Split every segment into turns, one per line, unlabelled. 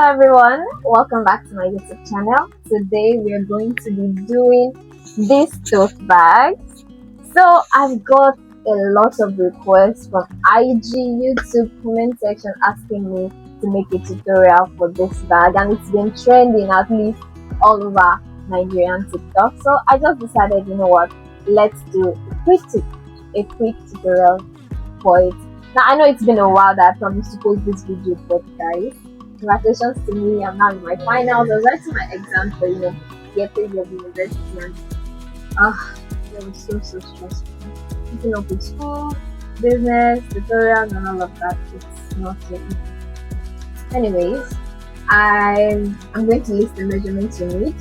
everyone, welcome back to my YouTube channel. Today we are going to be doing this tote bag. So I've got a lot of requests from IG, YouTube comment section asking me to make a tutorial for this bag, and it's been trending at least all over Nigerian TikTok. So I just decided, you know what, let's do a quick tutorial for it. Now I know it's been a while that I promised to post this video, but guys, congratulations to me. I'm now in my finals. I was writing my exam for year 3 of university, and it was so stressful. Keeping up with school, business, tutorials, and all of that. It's not so easy. Anyways, I'm going to list the measurements you need,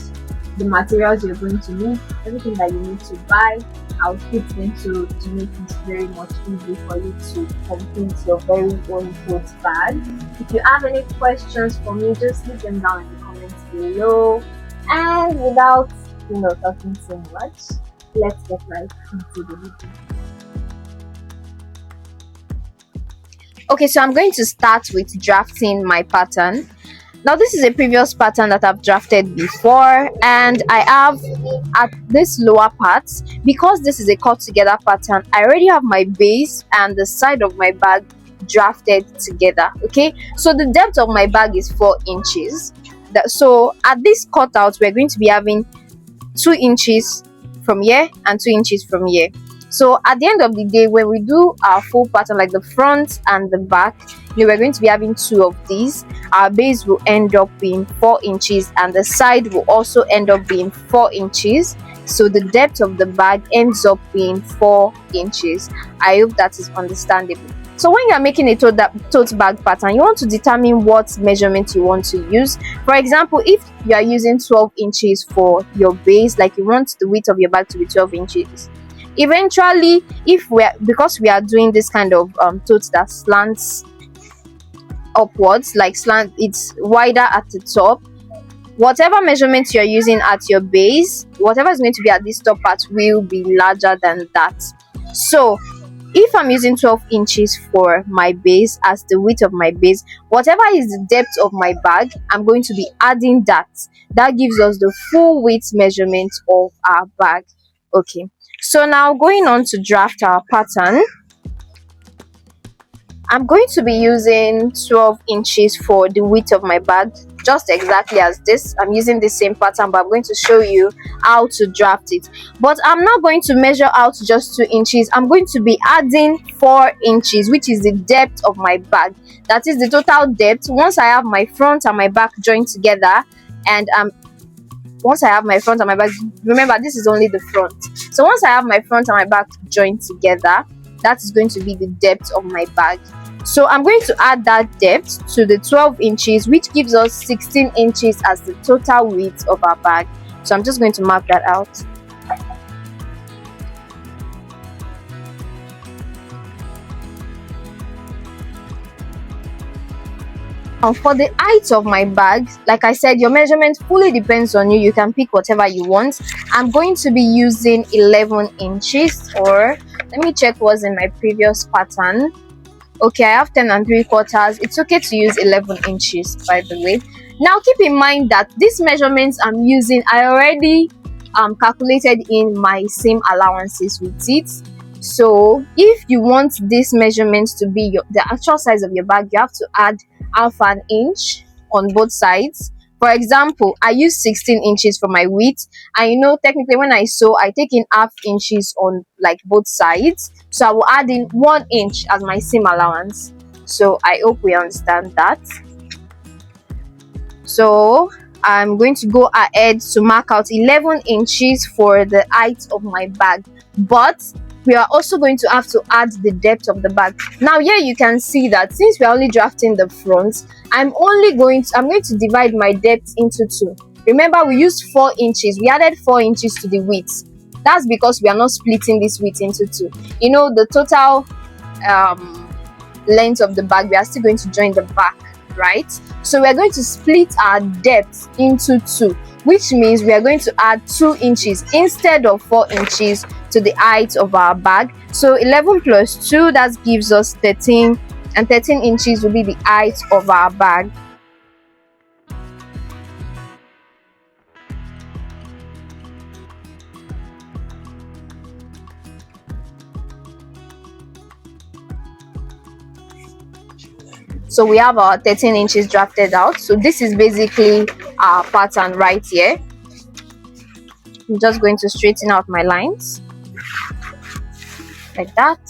the materials you're going to need, everything that you need to buy. I'll put them to make it very much easy for you to complete your very own tote bag. If you have any questions for me, just leave them down in the comments below. And without talking so much, let's get right into the video. Okay, so I'm going to start with drafting my pattern. Now this is a previous pattern that I've drafted before, and I have at this lower part, because this is a cut together pattern, I already have my base and the side of my bag drafted together. Okay, so the depth of my bag is 4 inches. So at this cutout, we're going to be having 2 inches from here and 2 inches from here. So at the end of the day, when we do our full pattern, like the front and the back, we're going to be having 2 of these. Our base will end up being 4 inches, and the side will also end up being 4 inches. So the depth of the bag ends up being 4 inches. I hope that is understandable. So when you are making a tote bag pattern, you want to determine what measurement you want to use. For example, if you are using 12 inches for your base, like you want the width of your bag to be 12 inches. Eventually, because we are doing this kind of tote that slants upwards, it's wider at the top, whatever measurement you're using at your base, whatever is going to be at this top part will be larger than that. So if I'm using 12 inches for my base as the width of my base, whatever is the depth of my bag, I'm going to be adding that gives us the full width measurement of our bag. Okay, so now going on to draft our pattern, I'm going to be using 12 inches for the width of my bag, just exactly as this. I'm using the same pattern, but I'm going to show you how to draft it. But I'm not going to measure out just 2 inches. I'm going to be adding 4 inches, which is the depth of my bag. That is the total depth. Once I have my front and my back joined together, and once I have my front and my back, remember this is only the front. So once I have my front and my back joined together, that is going to be the depth of my bag. So I'm going to add that depth to the 12 inches, which gives us 16 inches as the total width of our bag. So I'm just going to mark that out. For the height of my bag, like I said, your measurement fully depends on you. You can pick whatever you want. I'm going to be using 11 inches, or let me check what's in my previous pattern. Okay, I have 10 3/4. It's okay to use 11 inches, by the way. Now keep in mind that these measurements I'm using, I already calculated in my seam allowances with it. So if you want these measurements to be the actual size of your bag, you have to add half an inch on both sides. For example, I use 16 inches for my width, and technically when I sew, I take in half inches on both sides, so I will add in 1 inch as my seam allowance. So I hope we understand that. So I'm going to go ahead to mark out 11 inches for the height of my bag, but we are also going to have to add the depth of the bag. Now here you can see that since we are only drafting the front, I'm going to divide my depth into 2. Remember, we used 4 inches. We added 4 inches to the width. That's because we are not splitting this width into 2. The total length of the bag, we are still going to join the back, right? So we are going to split our depth into 2, which means we are going to add 2 inches instead of 4 inches to the height of our bag. So 11 plus 2, that gives us 13, and 13 inches will be the height of our bag. So we have our 13 inches drafted out. So this is basically our pattern right here. I'm just going to straighten out my lines like that.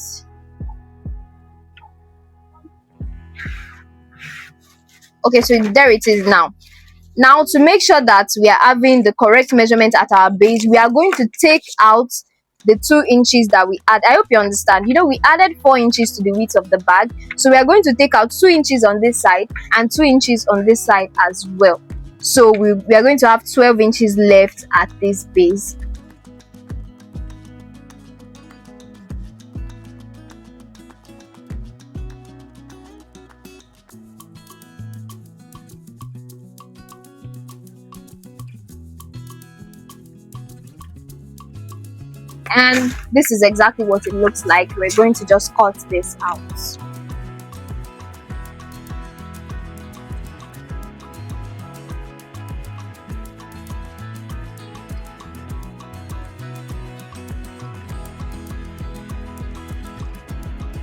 Okay, so there it is now. Now, to make sure that we are having the correct measurement at our base, we are going to take out the 2 inches that we add. I hope you understand. You know, we added 4 inches to the width of the bag, so we are going to take out 2 inches on this side and 2 inches on this side as well. So we are going to have 12 inches left at this base. And this is exactly what it looks like. We're going to just cut this out.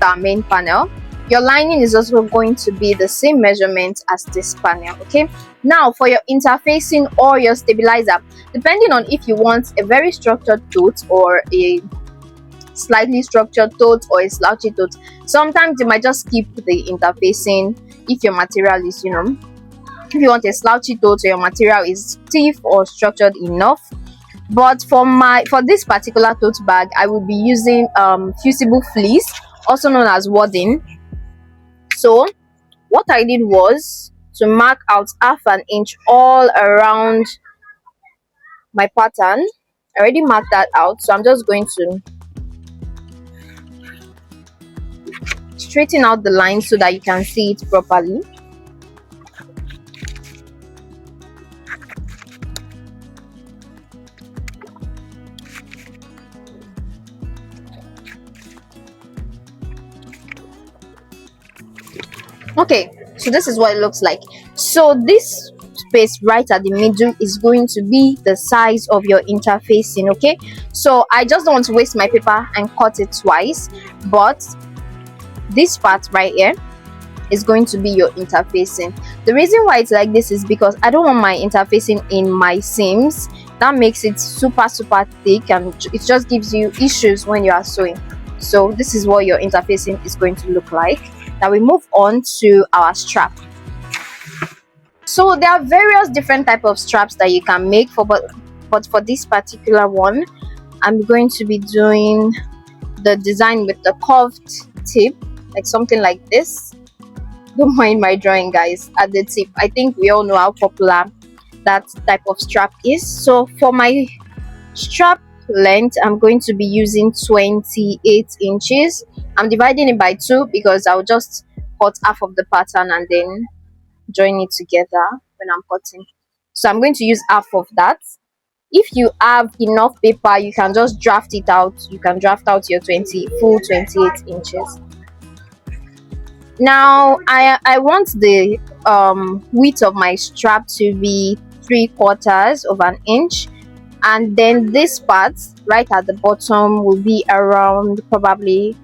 Our main panel, your lining is also going to be the same measurement as this panel. Okay, now for your interfacing or your stabilizer, depending on if you want a very structured tote or a slightly structured tote or a slouchy tote, sometimes you might just skip the interfacing if your material is, you know, if you want a slouchy tote or your material is stiff or structured enough. But for this particular tote bag, I will be using fusible fleece, also known as wadding. So what I did was to mark out half an inch all around my pattern. I already marked that out, so I'm just going to straighten out the line so that you can see it properly. Okay, so this is what it looks like. So this space right at the middle is going to be the size of your interfacing. Okay, so I just don't want to waste my paper and cut it twice, but this part right here is going to be your interfacing. The reason why it's like this is because I don't want my interfacing in my seams. That makes it super thick and it just gives you issues when you are sewing. So this is what your interfacing is going to look like. Now we move on to our strap. So there are various different type of straps that you can make for, but for this particular one, I'm going to be doing the design with the curved tip, like something like this. Don't mind my drawing, guys, at the tip. I think we all know how popular that type of strap is. So for my strap length, I'm going to be using 28 inches. I'm dividing it by 2 because I'll just cut half of the pattern and then join it together when I'm cutting. So I'm going to use half of that. If you have enough paper, you can just draft it out. You can draft out your full 28 inches. Now I want the width of my strap to be 3/4 of an inch, and then this part right at the bottom will be around probably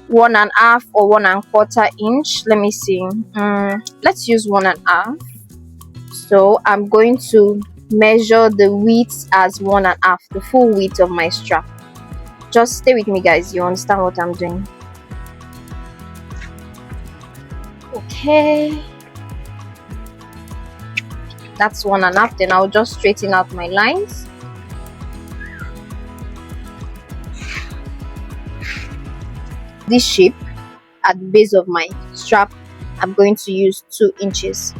1.5 or 1.25 inch. Let me see, let's use 1.5. So I'm going to measure the width as 1.5, the full width of my strap. Just stay with me, guys, you understand what I'm doing. Okay, that's 1.5. Then I'll just straighten out my lines. This shape at the base of my strap, I'm going to use 2 inches,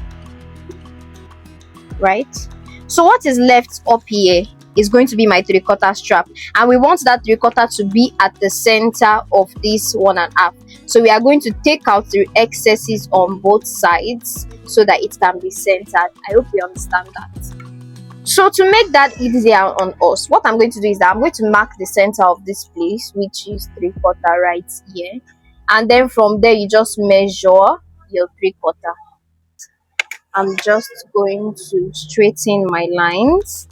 right? So what is left up here is going to be my 3/4 strap, and we want that 3/4 to be at the center of this 1.5. So we are going to take out the excesses on both sides so that it can be centered. I hope you understand that. So to make that easier on us, what I'm going to do is that I'm going to mark the center of this place, which is 3/4 right here, and then from there you just measure your 3/4. I'm just going to straighten my lines.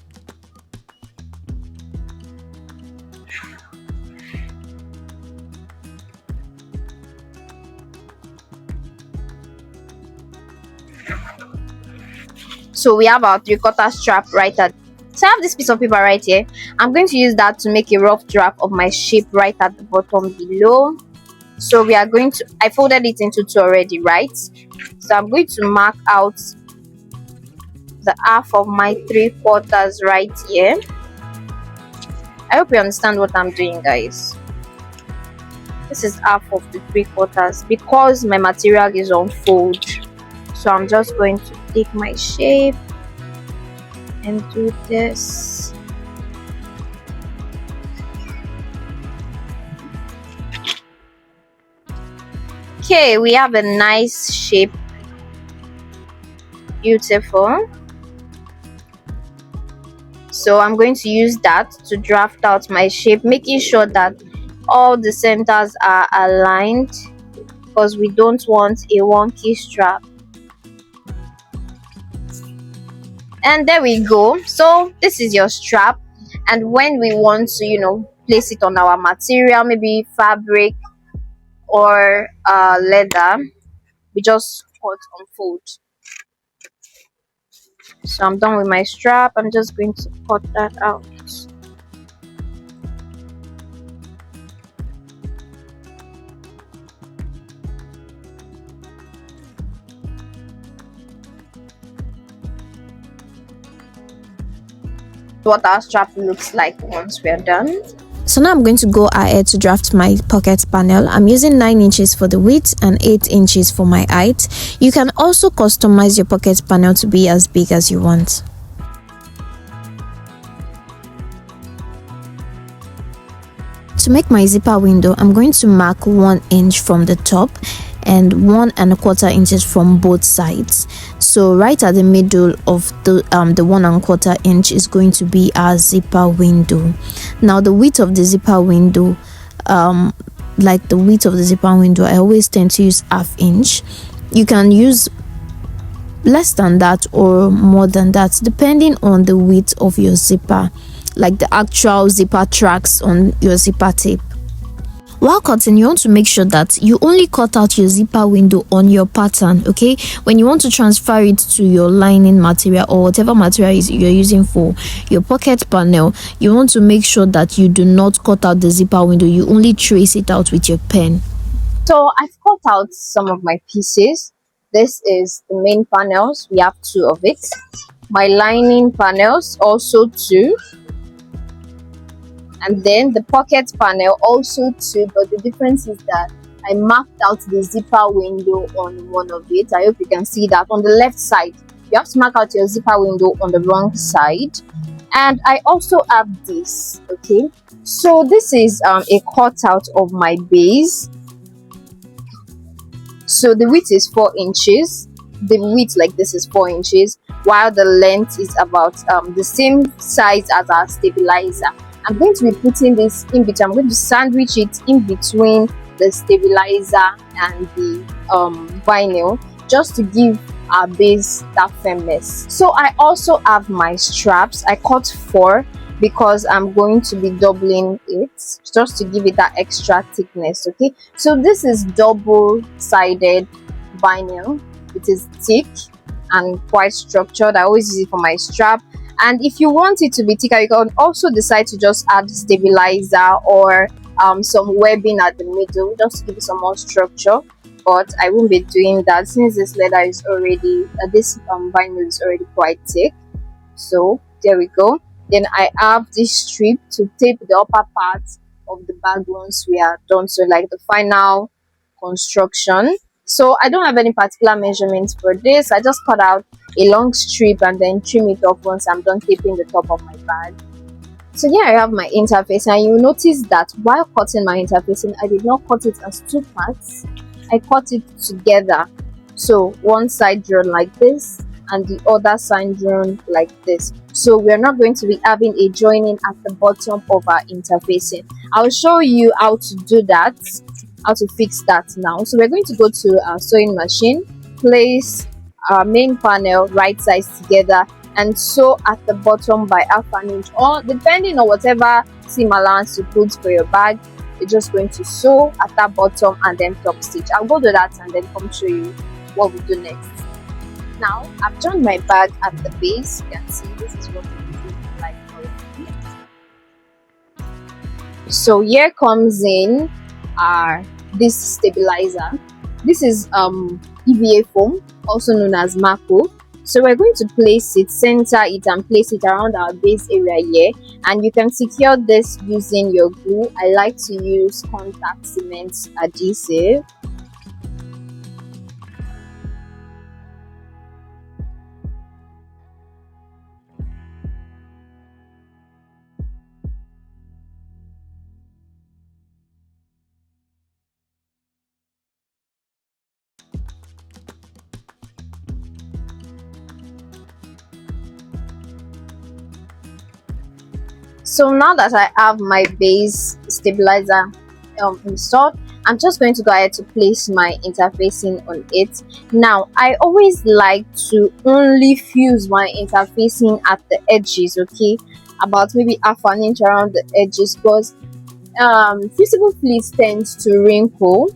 So we have our 3/4 strap right at, so I have this piece of paper right here. I'm going to use that to make a rough draft of my shape right at the bottom below. So we are going to, I folded it into two already, right? So I'm going to mark out the half of my 3/4 right here. I hope you understand what I'm doing, guys. This is half of the 3/4 because my material is on fold. So I'm just going to take my shape and do this. Okay, we have a nice shape. Beautiful. So I'm going to use that to draft out my shape, making sure that all the centers are aligned because we don't want a wonky strap. And there we go. So this is your strap, and when we want to place it on our material, maybe fabric or leather, we just cut on fold. So I'm done with my strap. I'm just going to cut that out. What our strap looks like once we're done.
So now I'm going to go ahead to draft my pocket panel. I'm using 9 inches for the width and 8 inches for my height. You can also customize your pocket panel to be as big as you want. To make my zipper window, I'm going to mark 1 inch from the top and 1¼ inches from both sides. So right at the middle of the 1¼ inch is going to be our zipper window. Now the width of the zipper window, I always tend to use 1/2 inch. You can use less than that or more than that depending on the width of your zipper, like the actual zipper tracks on your zipper tape. While cutting, you want to make sure that you only cut out your zipper window on your pattern, okay? When you want to transfer it to your lining material or whatever material you're using for your pocket panel, you want to make sure that you do not cut out the zipper window. You only trace it out with your pen.
So I've cut out some of my pieces. This is the main panels. We have 2 of it. My lining panels, also 2. And then the pocket panel, also 2, but the difference is that I marked out the zipper window on one of it. I hope you can see that on the left side. You have to mark out your zipper window on the wrong side. And I also have this, okay? So this is a cutout of my base. So the width is 4 inches. The width like this is 4 inches, while the length is about the same size as our stabilizer. I'm going to be putting this in between. I'm going to sandwich it in between the stabilizer and the vinyl, just to give our base that firmness. So I also have my straps. I cut 4 because I'm going to be doubling it, just to give it that extra thickness, okay? So this is double-sided vinyl. It is thick and quite structured. I always use it for my strap. And if you want it to be thicker, you can also decide to just add stabilizer or some webbing at the middle, just to give it some more structure. But I won't be doing that since this leather is already, this vinyl is already quite thick. So there we go. Then I have this strip to tape the upper part of the bag once we are done. So like the final construction. So I don't have any particular measurements for this. I just cut out a long strip and then trim it off once I'm done taping the top of my bag. So here I have my interface, and you'll notice that while cutting my interfacing, I did not cut it as 2 parts. I cut it together. So one side drawn like this and the other side drawn like this. So we're not going to be having a joining at the bottom of our interfacing. I'll show you how to do that, how to fix that now. So we're going to go to our sewing machine, place our main panel right sides together, and sew at the bottom by 1/2 inch, or depending on whatever seam allowance you put for your bag. You're just going to sew at that bottom and then top stitch. I'll go do that and then come show you what we do next. Now I've joined my bag at the base. You can see this is what it is looking like currently. So here comes in our this stabilizer. This is EVA foam, also known as Mako. So we're going to place it, center it, and place it around our base area here. And you can secure this using your glue. I like to use contact cement adhesive. So now that I have my base stabilizer installed, I'm just going to go ahead to place my interfacing on it. Now I always like to only fuse my interfacing at the edges, okay, about maybe half an inch around the edges, because fusible fleece tends to wrinkle.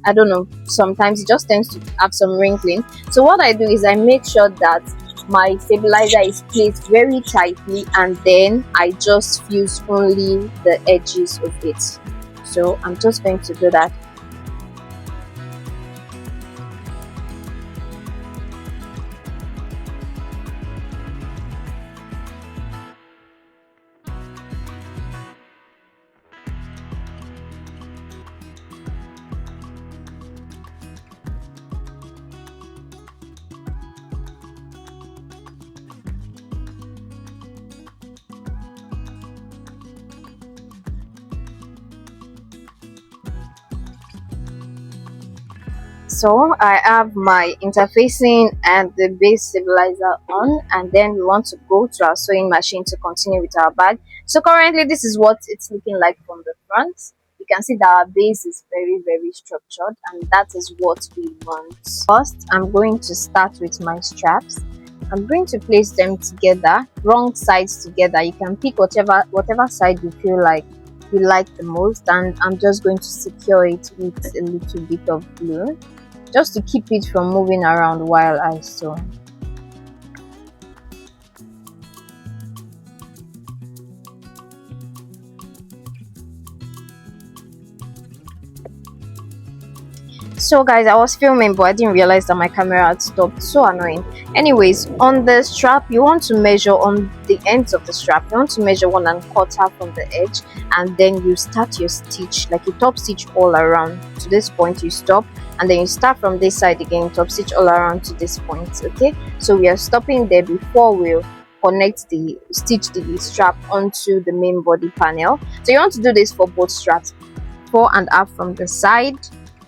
I don't know, sometimes it just tends to have some wrinkling. So what I do is I make sure that my stabilizer is placed very tightly, and then I just fuse only the edges of it. So I'm just going to do that. So I have my interfacing and the base stabilizer on, and then we want to go to our sewing machine to continue with our bag. So currently this is what it's looking like from the front. You can see that our base is very structured, and that is what we want. First, I'm going to start with my straps. I'm going to place them together, wrong sides together. You can pick whatever side you feel like you like the most, and I'm just going to secure it with a little bit of glue, just to keep it from moving around while I sew. So guys, I was filming but I didn't realize that my camera had stopped. So annoying. Anyways, on the strap, you want to measure on the ends of the strap, you want to measure 1.25 from the edge, and then you start your stitch, like you top stitch all around to this point, you stop, and then you start from this side again, top stitch all around to this point. Okay, so we are stopping there before we stitch the strap onto the main body panel. So you want to do this for both straps, 4.5 from the side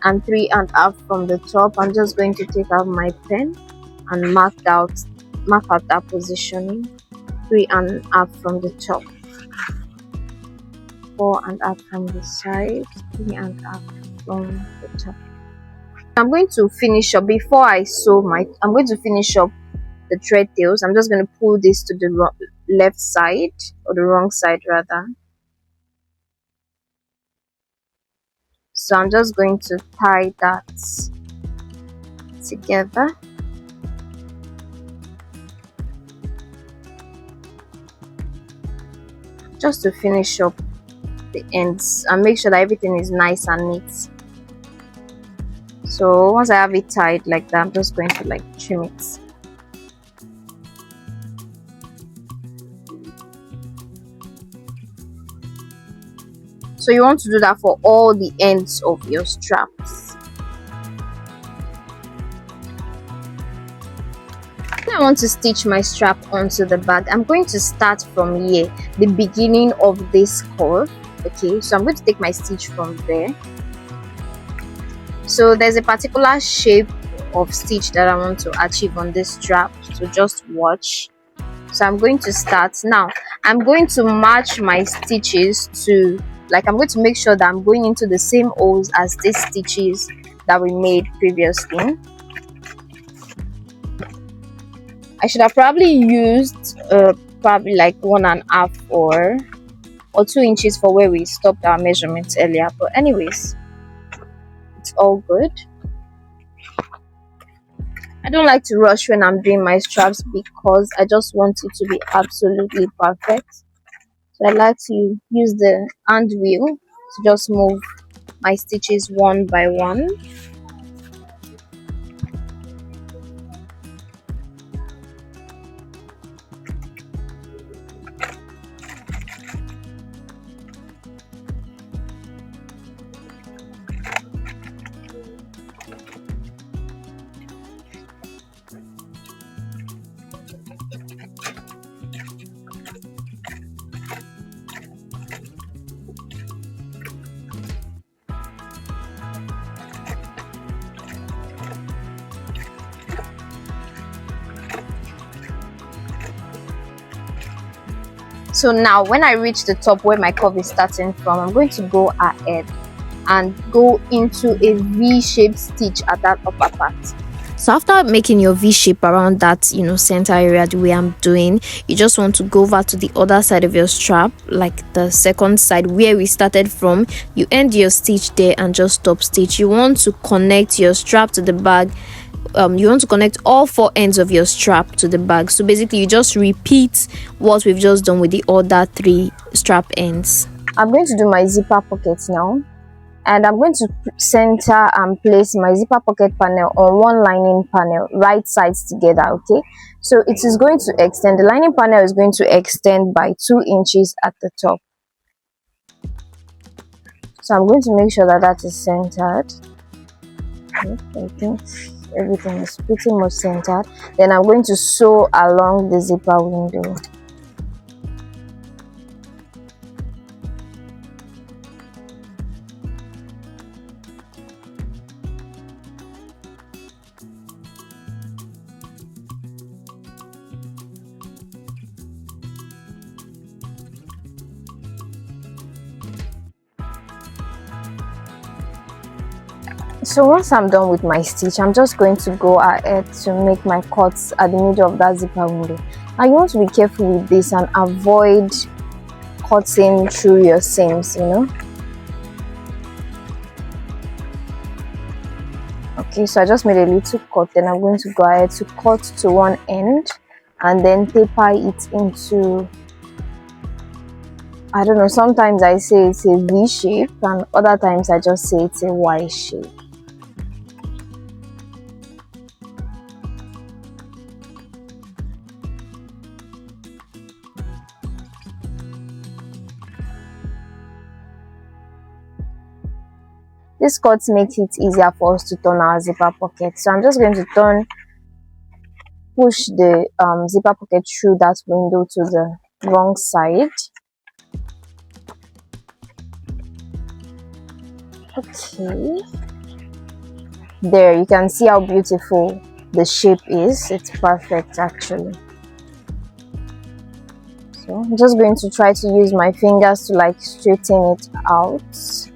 and 3.5 from the top. I'm just going to take out my pen and mark out that positioning. 3.5 from the top, 4.5 from the side, 3.5 from the top. I'm going to finish up before I sew I'm going to finish up the thread tails. I'm just going to pull this to the left side, or the wrong side rather. So I'm just going to tie that together. Just to finish up the ends and make sure that everything is nice and neat. So once I have it tied like that, I'm just going to like trim it. So you want to do that for all the ends of your straps. I want to stitch my strap onto the bag. I'm going to start from here, the beginning of this curve. Okay, so I'm going to take my stitch from there. So there's a particular shape of stitch that I want to achieve on this strap, so just watch. So I'm going to start now. I'm going to match my stitches to, like, I'm going to make sure that I'm going into the same holes as these stitches that we made previously. I should have probably used probably like 1.5 or 2 inches for where we stopped our measurements earlier, but anyways, it's all good. I don't like to rush when I'm doing my straps because I just want it to be absolutely perfect. So I like to use the hand wheel to just move my stitches one by one. So now when I reach the top where my curve is starting from, I'm going to go ahead and go into a V-shaped stitch at that upper part.
So after making your V shape around that, center area the way I'm doing, you just want to go over to the other side of your strap, like the second side where we started from. You end your stitch there and just stop stitch. You want to connect your strap to the bag. You want to connect all 4 ends of your strap to the bag. So basically you just repeat what we've just done with the other 3 strap ends.
I'm going to do my zipper pockets now, and I'm going to center and place my zipper pocket panel on one lining panel, right sides together. Okay, so it is going to extend, the lining panel is going to extend by 2 inches at the top. So I'm going to make sure that that is centered. Okay, I think everything is pretty much centered. Then I'm going to sew along the zipper window. So once I'm done with my stitch, I'm just going to go ahead to make my cuts at the middle of that zipper window. Now you want to be careful with this and avoid cutting through your seams, Okay, so I just made a little cut, then I'm going to go ahead to cut to one end and then taper it into, I don't know, sometimes I say it's a V shape and other times I just say it's a Y shape. This cut makes it easier for us to turn our zipper pocket. So I'm just going to push the zipper pocket through that window to the wrong side. Okay. There, you can see how beautiful the shape is. It's perfect actually. So I'm just going to try to use my fingers to straighten it out.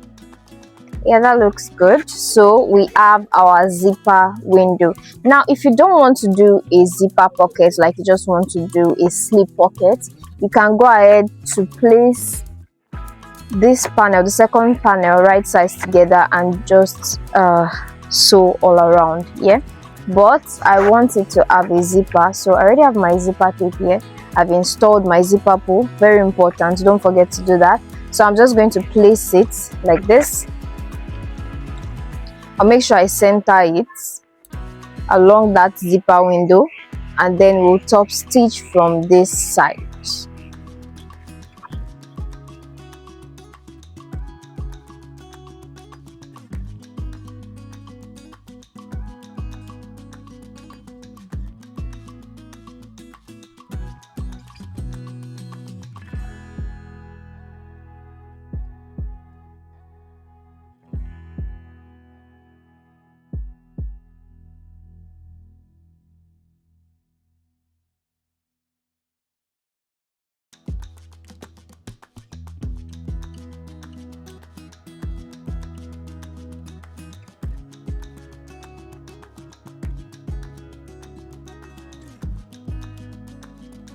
Yeah, that looks good. So we have our zipper window. Now if you don't want to do a zipper pocket, like you just want to do a slip pocket, you can go ahead to place this panel, the second panel, right sides together and just sew all around. Yeah, but I want it to have a zipper, so I already have my zipper tape here. I've installed my zipper pull, very important, don't forget to do that. So I'm just going to place it like this. I'll make sure I center it along that zipper window and then we'll top stitch from this side.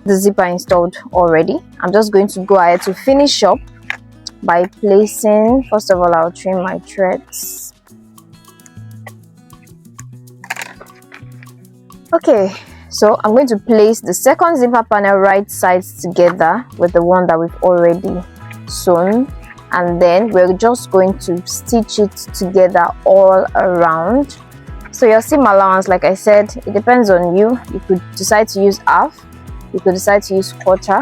The zipper installed already. I'm just going to go ahead to finish up by placing, first of all, I'll trim my threads. Okay, so I'm going to place the second zipper panel right sides together with the one that we've already sewn, and then we're just going to stitch it together all around. So your seam allowance, like I said, it depends on you. You could decide to use half, you could decide to use quarter.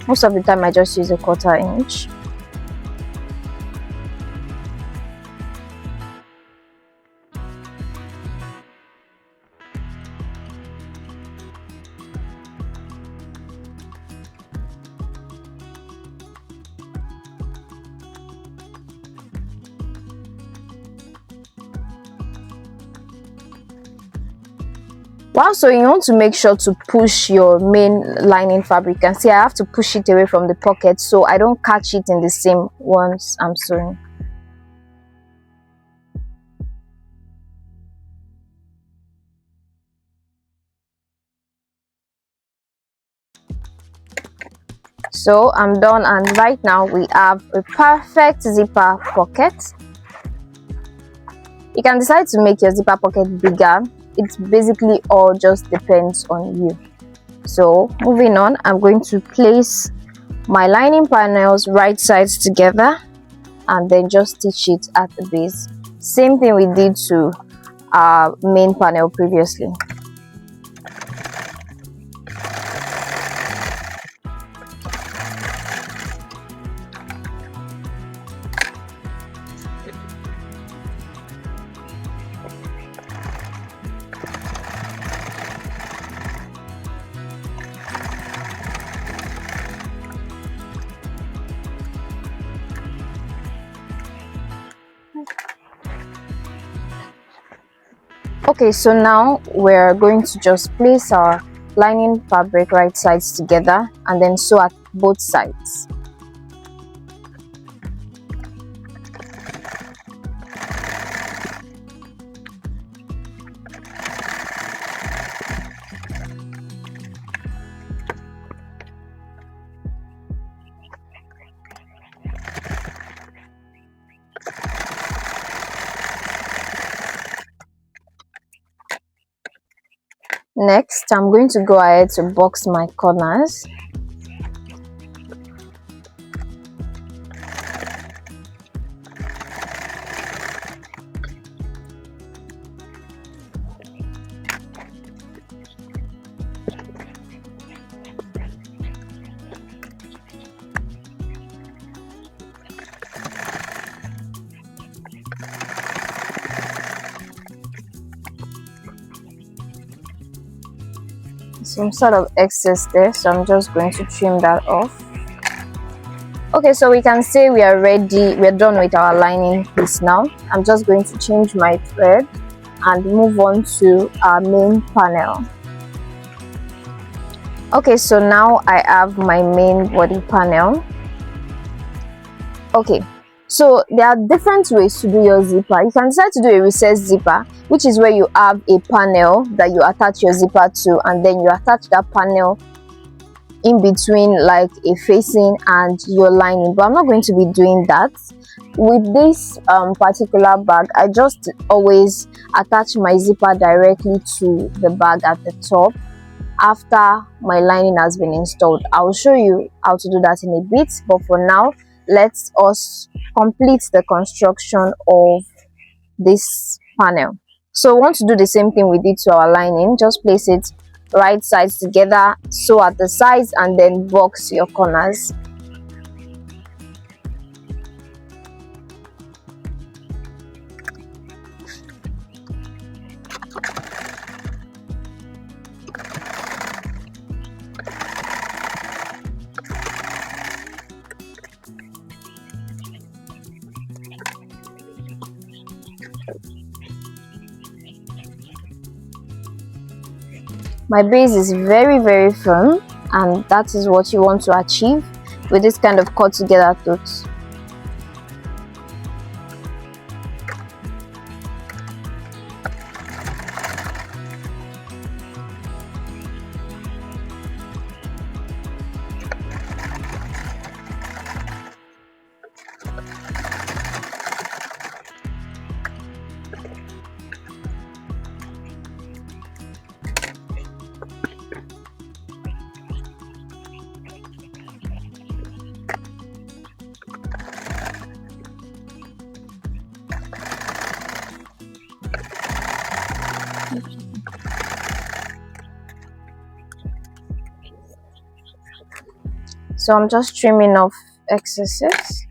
Most of the time I just use a 1/4 inch. While sewing, you want to make sure to push your main lining fabric. You can see I have to push it away from the pocket so I don't catch it in the seam once I'm sewing. So I'm done, and right now we have a perfect zipper pocket. You can decide to make your zipper pocket bigger. It basically all just depends on you. So moving on, I'm going to place my lining panels right sides together and then just stitch it at the base. Same thing we did to our main panel previously. Okay, so now we're going to just place our lining fabric right sides together and then sew at both sides. Next, I'm going to go ahead to box my corners. Some sort of excess there, so I'm just going to trim that off. Okay, so we can say we are ready, we're done with our lining piece now. I'm just going to change my thread and move on to our main panel. Okay, so now I have my main body panel. Okay, so there are different ways to do your zipper. You can decide to do a recessed zipper, which is where you have a panel that you attach your zipper to, and then you attach that panel in between like a facing and your lining. But I'm not going to be doing that with this particular bag. I just always attach my zipper directly to the bag at the top after my lining has been installed. I will show you how to do that in a bit, but for now let us complete the construction of this panel. So we want to do the same thing we did to our lining. Just place it right sides together, sew at the sides, and then box your corners. My base is very firm, and that is what you want to achieve with this kind of cut together tote. So I'm just trimming off excesses.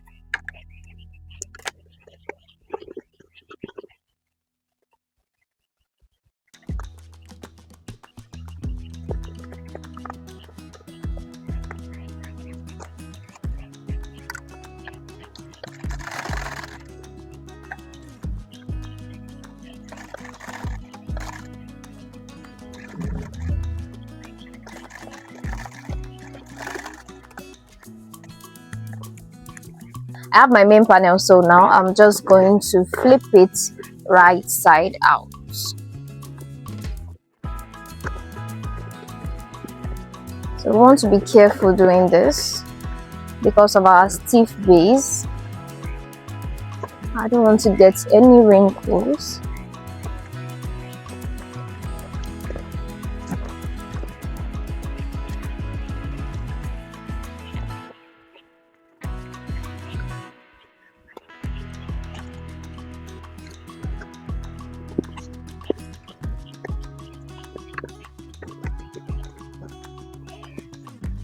I have my main panel, so now I'm just going to flip it right side out. So we want to be careful doing this because of our stiff base. I don't want to get any wrinkles.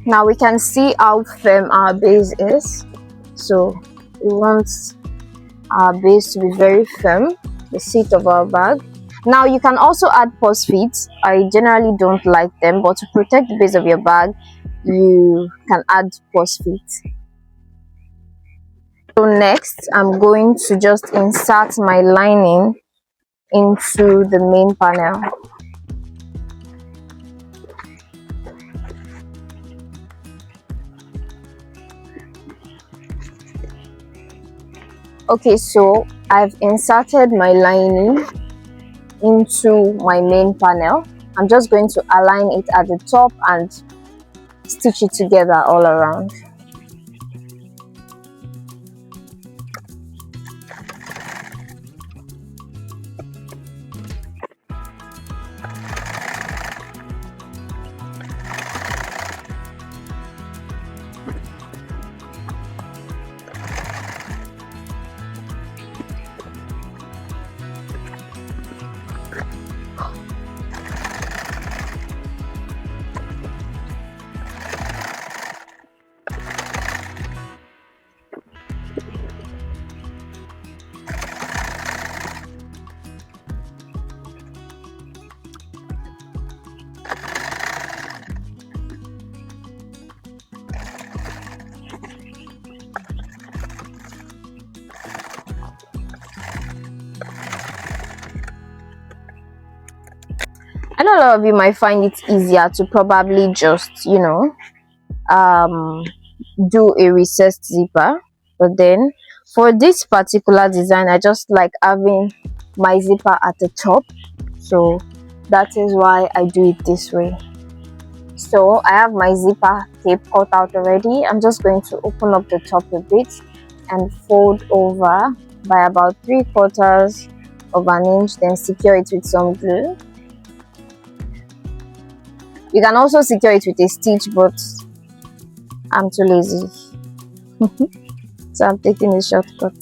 Now we can see how firm our base is, so we want our base to be very firm, the seat of our bag. Now you can also add purse feet. I generally don't like them, but to protect the base of your bag, you can add purse feet. So next, I'm going to just insert my lining into the main panel. Okay, so I've inserted my lining into my main panel. I'm just going to align it at the top and stitch it together all around. I know a lot of you might find it easier to probably just, do a recessed zipper, but then for this particular design, I just like having my zipper at the top, so that is why I do it this way. So I have my zipper tape cut out already. I'm just going to open up the top a bit and fold over by about 3/4 of an inch, then secure it with some glue. You can also secure it with a stitch, but I'm too lazy. So I'm taking a shortcut.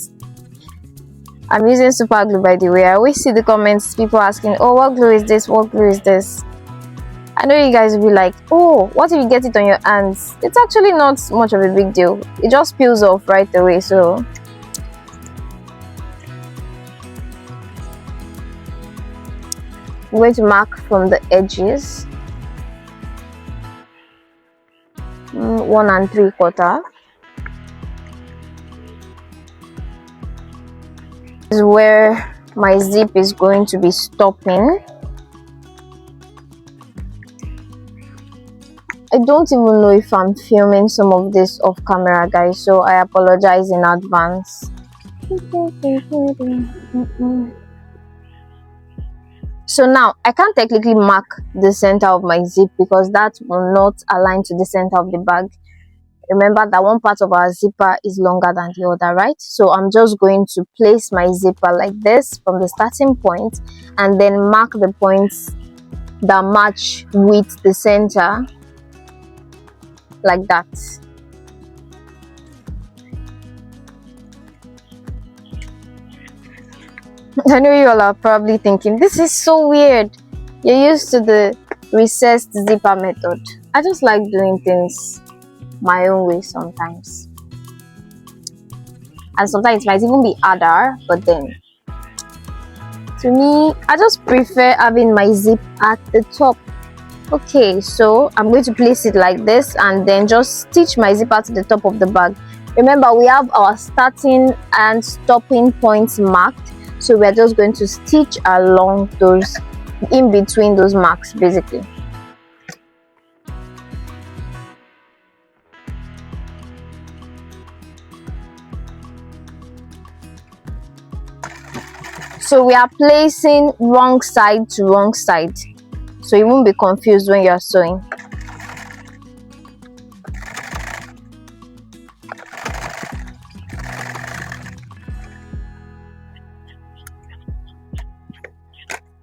I'm using super glue, by the way. I always see the comments, people asking, oh, what glue is this? What glue is this? I know you guys will be like, oh, what if you get it on your hands? It's actually not much of a big deal. It just peels off right away. So I'm going to mark from the edges. 1 3/4 is where my zip is going to be stopping. I don't even know if I'm filming some of this off camera, guys, so I apologize in advance. So now I can't technically mark the center of my zip because that will not align to the center of the bag. Remember that one part of our zipper is longer than the other, right? So I'm just going to place my zipper like this from the starting point and then mark the points that match with the center, like that. I know you all are probably thinking, this is so weird. You're used to the recessed zipper method. I just like doing things my own way sometimes. And sometimes it might even be harder, but then to me, I just prefer having my zip at the top. Okay, so I'm going to place it like this and then just stitch my zipper to the top of the bag. Remember, we have our starting and stopping points marked, so we're just going to stitch along those, in between those marks basically. So we are placing wrong side to wrong side, so you won't be confused when you are sewing.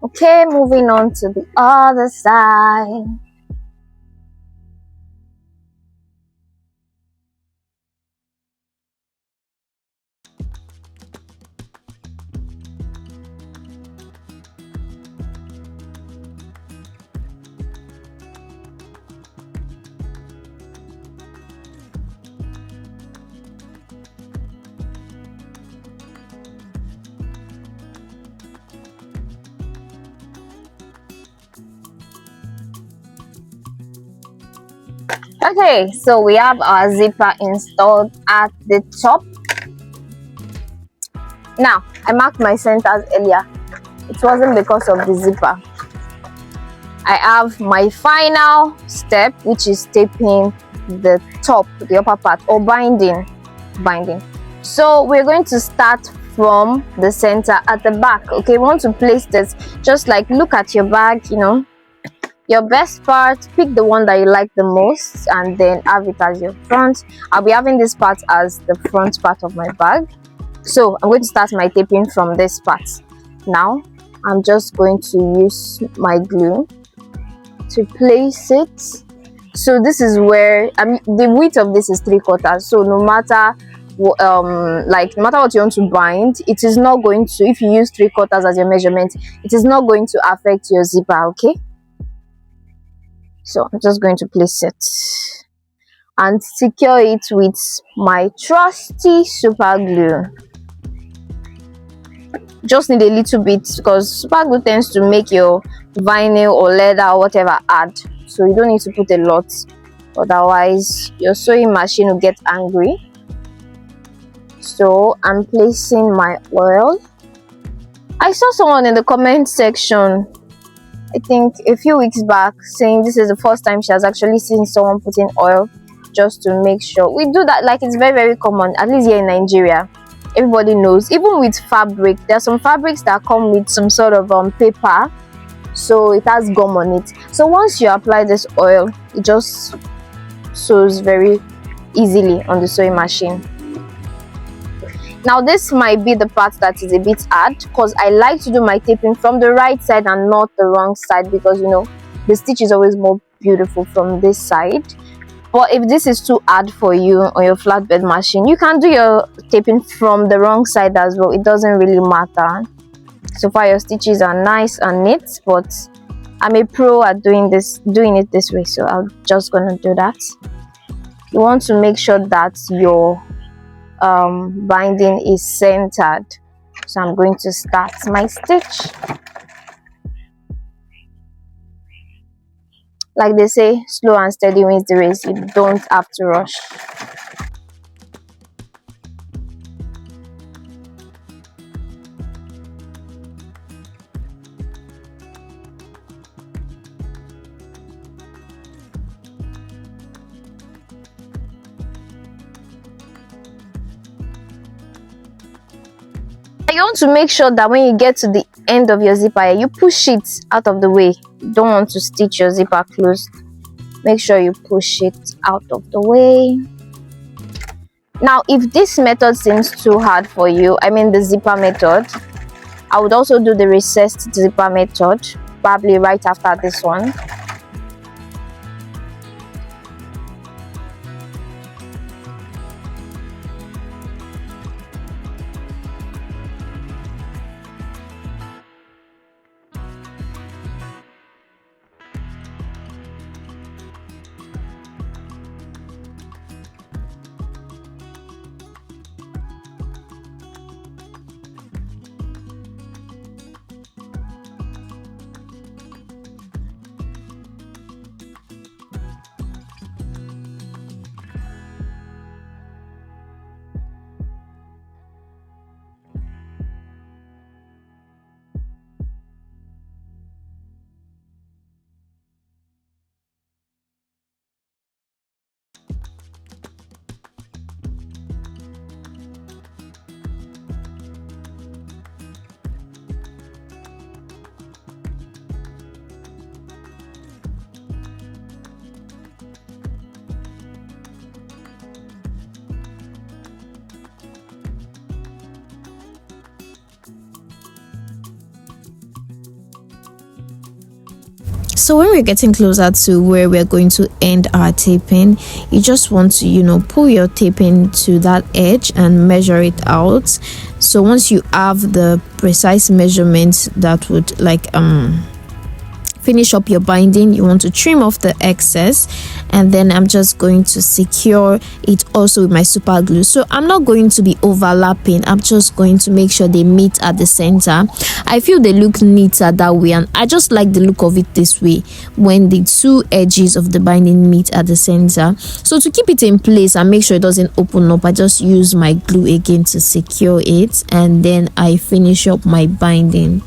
Okay, moving on to the other side. Okay, so we have our zipper installed at the top. Now, I marked my centers earlier. It wasn't because of the zipper. I have my final step, which is taping the top, the upper part, or binding. So we're going to start from the center at the back. Okay, we want to place this, just like look at your bag, you know, your best part, pick the one that you like the most and then have it as your front. I'll be having this part as the front part of my bag, so I'm going to start my taping from this part. Now I'm just going to use my glue to place it. So this is where, I mean, the width of this is 3/4, so no matter like no matter what you want to bind, it is not going to, if you use 3/4 as your measurement, it is not going to affect your zipper. Okay, so I'm just going to place it and secure it with my trusty super glue. Just need a little bit because super glue tends to make your vinyl or leather or whatever hard, so you don't need to put a lot, otherwise your sewing machine will get angry. So I'm placing my oil. I saw someone in the comment section, I think a few weeks back, saying this is the first time she has actually seen someone putting oil, just to make sure. We do that, like, it's very, very common, at least here in Nigeria. Everybody knows. Even with fabric, there are some fabrics that come with some sort of paper, so it has gum on it. So once you apply this oil, it just sews very easily on the sewing machine. Now this might be the part that is a bit hard, because I like to do my taping from the right side and not the wrong side, because you know the stitch is always more beautiful from this side. But if this is too hard for you on your flatbed machine, you can do your taping from the wrong side as well. It doesn't really matter. So far your stitches are nice and neat, but I'm a pro at doing it this way, so I'm just gonna do that. You want to make sure that your binding is centered. So I'm going to start my stitch. Like they say, slow and steady wins the race. You don't have to rush. You want to make sure that when you get to the end of your zipper, you push it out of the way. You don't want to stitch your zipper closed. Make sure you push it out of the way. Now, if this method seems too hard for you, I mean the zipper method, I would also do the recessed zipper method, probably right after this one.
So when we're getting closer to where we're going to end our taping, you just want to, pull your taping to that edge and measure it out. So once you have the precise measurements that would finish up your binding, you want to trim off the excess, and then I'm just going to secure it also with my super glue. So I'm not going to be overlapping, I'm just going to make sure they meet at the center. I feel they look neater that way, and I just like the look of it this way when the two edges of the binding meet at the center. So to keep it in place and make sure it doesn't open up, I just use my glue again to secure it, and then I finish up my binding.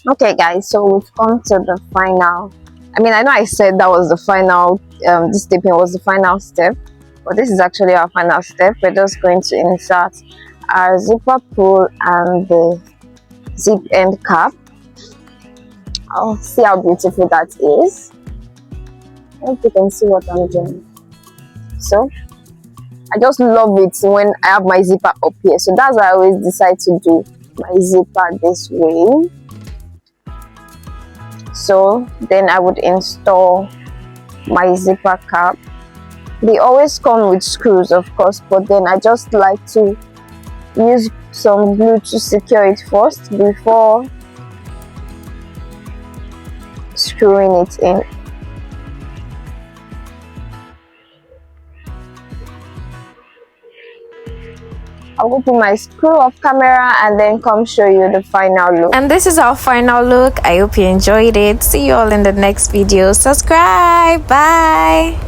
Okay guys, so we've come to the final. I know I said that was the final, this taping was the final step, but this is actually our final step. We're just going to insert our zipper pull and the zip end cap. I'll see how beautiful that is. I hope you can see what I'm doing. So I just love it when I have my zipper up here, so that's why I always decide to do my zipper this way. So then I would install my zipper cap. They always come with screws, of course, but then I just like to use some glue to secure it first before screwing it in. I'll open my screw off camera and then come show you the final look.
And this is our final look. I hope you enjoyed it. See you all in the next video. Subscribe. Bye.